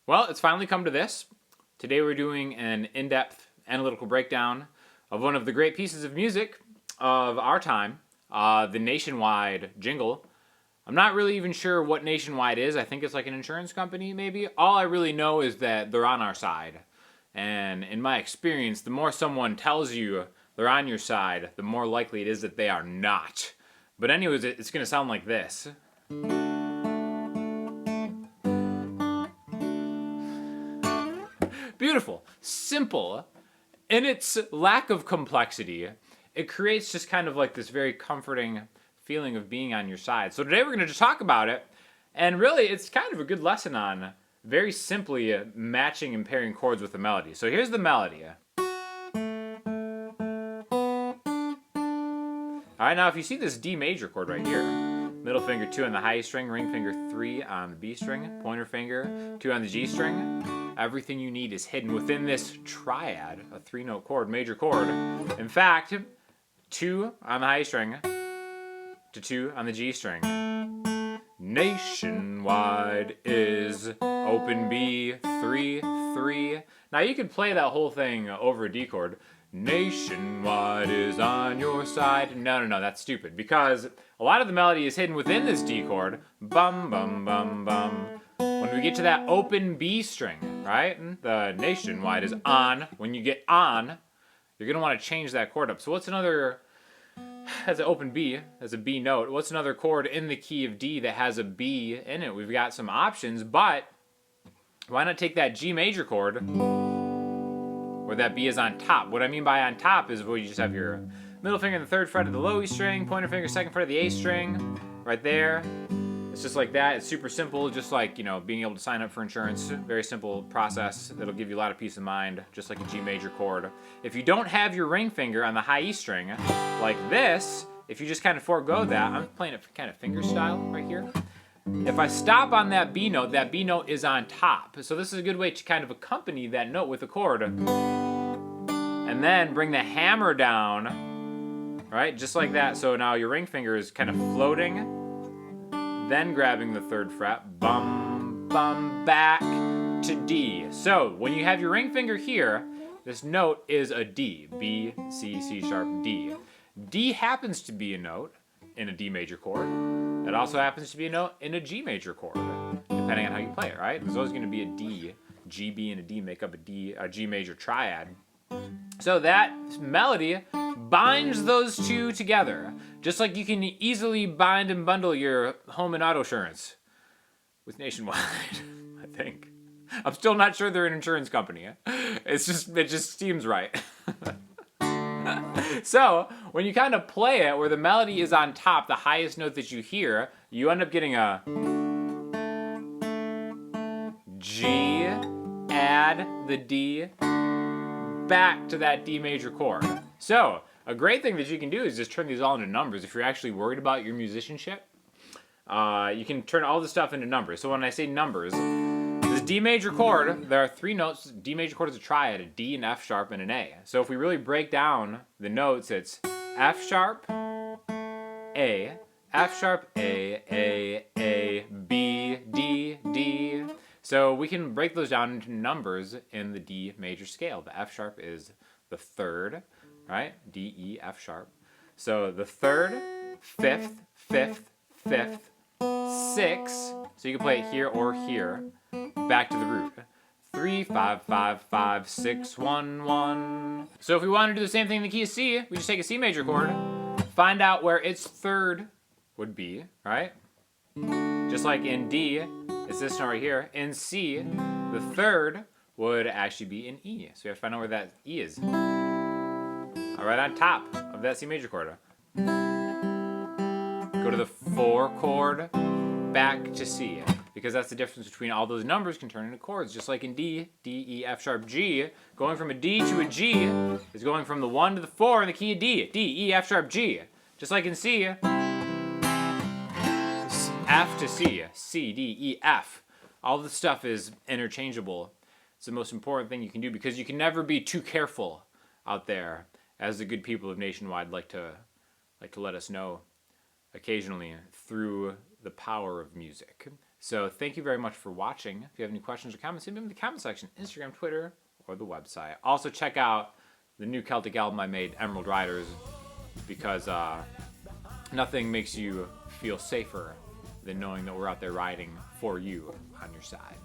Well, it's finally come to this. Today we're doing an in-depth analytical breakdown of one of the great pieces of music of our time, the Nationwide Jingle. I'm not really even sure what Nationwide is. I think it's like an insurance company, maybe. All I really know is that they're on our side. And in my experience, the more someone tells you they're on your side, the more likely it is that they are not. But anyways, it's going to sound like this. Beautiful, simple. In its lack of complexity, it creates just kind of like this very comforting feeling of being on your side. So today we're going to just talk about it, and really it's kind of a good lesson on very simply matching and pairing chords with a melody. So here's the melody. Alright, now if you see this D major chord right here, middle finger 2 on the high string, ring finger 3 on the B string, pointer finger 2 on the G string, everything you need is hidden within this triad, a 3-note chord, major chord. In fact, 2 on the high string to 2 on the G string. Nationwide is open B, 3, 3. Now you could play that whole thing over a D chord. Nationwide is on your side. No, that's stupid, because a lot of the melody is hidden within this D chord. Bum, bum, bum, bum. When we get to that open B string, right? The Nationwide is on. When you get on, you're going to want to change that chord up. So what's another, has an open B, has a B note. What's another chord in the key of D that has a B in it? We've got some options, but why not take that G major chord where that B is on top? What I mean by on top is where you just have your middle finger in the 3rd fret of the low E string, pointer finger 2nd fret of the A string, right there. It's just like that. It's super simple, just like, being able to sign up for insurance. Very simple process that'll give you a lot of peace of mind, just like a G major chord. If you don't have your ring finger on the high E string, like this, if you just kind of forego that, I'm playing it kind of finger style right here. If I stop on that B note is on top. So this is a good way to kind of accompany that note with a chord. And then bring the hammer down, right? Just like that. So now your ring finger is kind of floating, then grabbing the 3rd fret, bum, bum, back to D. So when you have your ring finger here, this note is a D. B, C, C sharp, D. D happens to be a note in a D major chord. It also happens to be a note in a G major chord, depending on how you play it, right? There's always going to be a D. G, B, and a D make up a G major triad. So that melody binds those two together, just like you can easily bind and bundle your home and auto insurance with Nationwide, I think. I'm still not sure they're an insurance company. It just seems right. So when you kind of play it where the melody is on top, the highest note that you hear, you end up getting a G, add the D, back to that D major chord. So a great thing that you can do is just turn these all into numbers. If you're actually worried about your musicianship, you can turn all this stuff into numbers. So when I say numbers, this D major chord, there are 3 notes. D major chord is a triad, a D, an F sharp, and an A. So if we really break down the notes, it's F sharp, A, F sharp, A, B, D, D. So we can break those down into numbers in the D major scale. The F sharp is the 3rd, right? D, E, F sharp. So the 3rd, 5th, 5th, 5th, 6. So you can play it here or here. Back to the root. 3, 5, 5, 5, 6, 1, 1. So if we want to do the same thing in the key of C, we just take a C major chord, find out where its 3rd would be, right? Just like in D, it's this note right here. In C, the 3rd would actually be in E. So we have to find out where that E is. Right on top of that C major chord. Go to the 4 chord, back to C. Because that's the difference between all those numbers can turn into chords. Just like in D, D, E, F sharp, G. Going from a D to a G is going from the 1 to the 4 in the key of D. D, E, F sharp, G. Just like in C, F to C, C, D, E, F. All this stuff is interchangeable. It's the most important thing you can do because you can never be too careful out there, as the good people of Nationwide like to let us know occasionally through the power of music. So thank you very much for watching. If you have any questions or comments, leave them in the comment section, Instagram, Twitter, or the website. Also check out the new Celtic album I made, Emeryld Ryders, because nothing makes you feel safer than knowing that we're out there riding for you on your side.